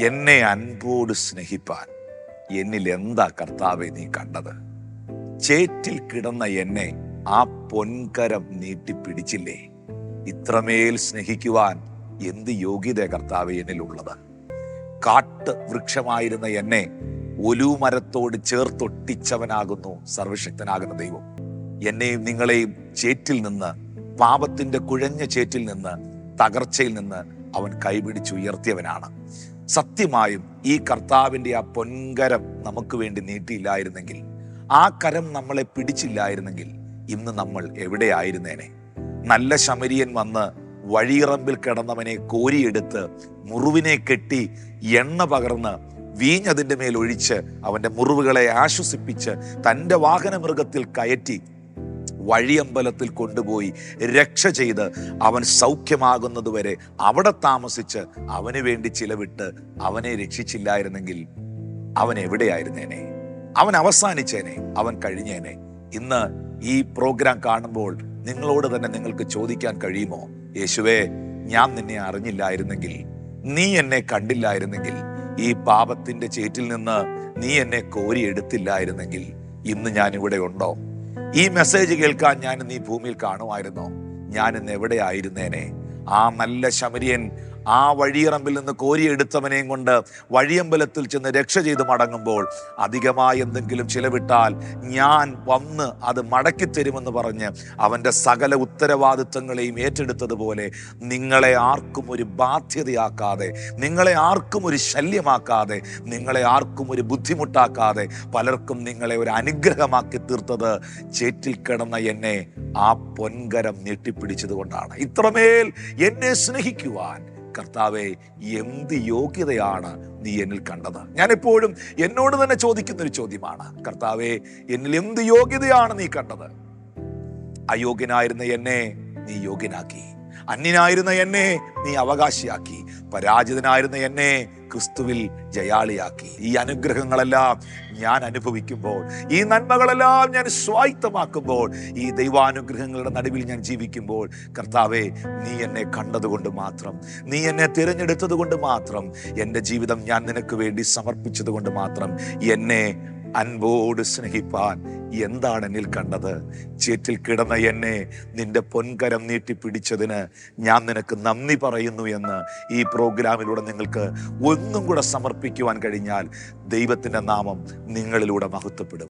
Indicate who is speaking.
Speaker 1: എന്നെ അൻപോട് സ്നേഹിപ്പാൻ എന്നിൽ എന്താ കർത്താവെ നീ കണ്ടത്? ചേറ്റിൽ കിടന്ന എന്നെ ആ പൊൻകരം നീട്ടിപ്പിടിച്ചില്ലേ? ഇത്രമേൽ സ്നേഹിക്കുവാൻ എന്ത് യോഗ്യത കർത്താവെ എന്നിലുള്ളത്? കാട്ട് വൃക്ഷമായിരുന്ന എന്നെ ഒലുമരത്തോട് ചേർത്തൊട്ടിച്ചവനാകുന്നു സർവശക്തനാകുന്ന ദൈവം. എന്നെയും നിങ്ങളെയും ചേറ്റിൽ നിന്ന്, പാപത്തിന്റെ കുഴഞ്ഞ ചേറ്റിൽ നിന്ന്, തകർച്ചയിൽ നിന്ന് അവൻ കൈപിടിച്ചുയർത്തിയവനാണ്. സത്യമായും ഈ കർത്താവിൻ്റെ ആ പൊൻകരം നമുക്ക് വേണ്ടി നീട്ടിയില്ലായിരുന്നെങ്കിൽ, ആ കരം നമ്മളെ പിടിച്ചില്ലായിരുന്നെങ്കിൽ ഇന്ന് നമ്മൾ എവിടെയായിരുന്നേനെ? നല്ല ശമരിയൻ വന്ന് വഴിയിറമ്പിൽ കിടന്നവനെ കോരിയെടുത്ത് മുറിവിനെ കെട്ടി എണ്ണ പകർന്ന് വീഞ്ഞതിൻ്റെ മേൽ ഒഴിച്ച് അവൻ്റെ മുറിവുകളെ ആശ്വസിപ്പിച്ച് തൻ്റെ വാഹനമൃഗത്തിൽ കയറ്റി വഴിയമ്പലത്തിൽ കൊണ്ടുപോയി രക്ഷ ചെയ്ത് അവൻ സൗഖ്യമാകുന്നതുവരെ അവിടെ താമസിച്ച് അവന് വേണ്ടി ചിലവിട്ട് അവനെ രക്ഷിച്ചില്ലായിരുന്നെങ്കിൽ അവൻ എവിടെയായിരുന്നേനെ? അവൻ അവസാനിച്ചേനെ, അവൻ കഴിഞ്ഞേനെ. ഇന്ന് ഈ പ്രോഗ്രാം കാണുമ്പോൾ നിങ്ങളോട് തന്നെ നിങ്ങൾക്ക് ചോദിക്കാൻ കഴിയുമോ, യേശുവേ, ഞാൻ നിന്നെ അറിഞ്ഞില്ലായിരുന്നെങ്കിൽ, നീ എന്നെ കണ്ടില്ലായിരുന്നെങ്കിൽ, ഈ പാപത്തിന്റെ ചേറ്റിൽ നിന്ന് നീ എന്നെ കോരിയെടുത്തില്ലായിരുന്നെങ്കിൽ ഇന്ന് ഞാൻ ഇവിടെ ഉണ്ടോ? ഈ മെസ്സേജ് കേൾക്കാൻ ഞാൻ ഇന്ന് ഈ ഭൂമിയിൽ കാണുമായിരുന്നോ? ഞാൻ ഇന്ന് എവിടെയായിരുന്നേനെ? ആ നല്ല ശമരിയൻ ആ വഴിയിറമ്പിൽ നിന്ന് കോരിയെടുത്തവനെയും കൊണ്ട് വഴിയമ്പലത്തിൽ ചെന്ന് രക്ഷ ചെയ്ത് മടങ്ങുമ്പോൾ അധികമായി എന്തെങ്കിലും ചിലവിട്ടാൽ ഞാൻ വന്ന് അത് മടക്കിത്തരുമെന്ന് പറഞ്ഞ് അവൻ്റെ സകല ഉത്തരവാദിത്വങ്ങളെയും ഏറ്റെടുത്തതുപോലെ നിങ്ങളെ ആർക്കും ഒരു ബാധ്യതയാക്കാതെ, നിങ്ങളെ ആർക്കും ഒരു ശല്യമാക്കാതെ, നിങ്ങളെ ആർക്കും ഒരു ബുദ്ധിമുട്ടാക്കാതെ പലർക്കും നിങ്ങളെ ഒരു അനുഗ്രഹമാക്കി തീർത്തത് ചേറ്റിൽ കിടന്ന എന്നെ ആ പൊൻകരം നീട്ടിപ്പിടിച്ചത് കൊണ്ടാണ്. ഇത്രമേൽ എന്നെ സ്നേഹിക്കുവാൻ കർത്താവെ, എന്ത് യോഗ്യതയാണ് നീ എന്നിൽ കണ്ടത്? ഞാൻ എപ്പോഴും എന്നോട് തന്നെ ചോദിക്കുന്ന ഒരു ചോദ്യമാണ്, കർത്താവെ, എന്നിൽ എന്ത് യോഗ്യതയാണ് നീ കണ്ടത്? അയോഗ്യനായിരുന്ന എന്നെ നീ യോഗ്യനാക്കി, അന്യനായിരുന്ന എന്നെ നീ അവകാശിയാക്കി, പരാജിതനായിരുന്ന എന്നെ ക്രിസ്തുവിൽ ജയാളിയാക്കി. ഈ അനുഗ്രഹങ്ങളെല്ലാം ഞാൻ അനുഭവിക്കുമ്പോൾ, ഈ നന്മകളെല്ലാം ഞാൻ സ്വായത്തമാക്കുമ്പോൾ, ഈ ദൈവാനുഗ്രഹങ്ങളുടെ നടുവിൽ ഞാൻ ജീവിക്കുമ്പോൾ, കർത്താവെ, നീ എന്നെ കണ്ടതുകൊണ്ട് മാത്രം, നീ എന്നെ തിരഞ്ഞെടുത്തത് കൊണ്ട് മാത്രം, എൻ്റെ ജീവിതം ഞാൻ നിനക്ക് വേണ്ടി സമർപ്പിച്ചത് കൊണ്ട് മാത്രം എന്നെ അൻപോട് സ്നേഹിപ്പാൻ എന്താണ് എന്നിൽ കണ്ടത്? ചേറ്റിൽ കിടന്ന എന്നെ നിന്റെ പൊൻകരം നീട്ടിപ്പിടിച്ചതിന് ഞാൻ നിനക്ക് നന്ദി പറയുന്നു എന്ന് ഈ പ്രോഗ്രാമിലൂടെ നിങ്ങൾക്ക് ഒന്നും കൂടെ സമർപ്പിക്കുവാൻ കഴിഞ്ഞാൽ ദൈവത്തിൻ്റെ നാമം നിങ്ങളിലൂടെ മഹത്വപ്പെടും.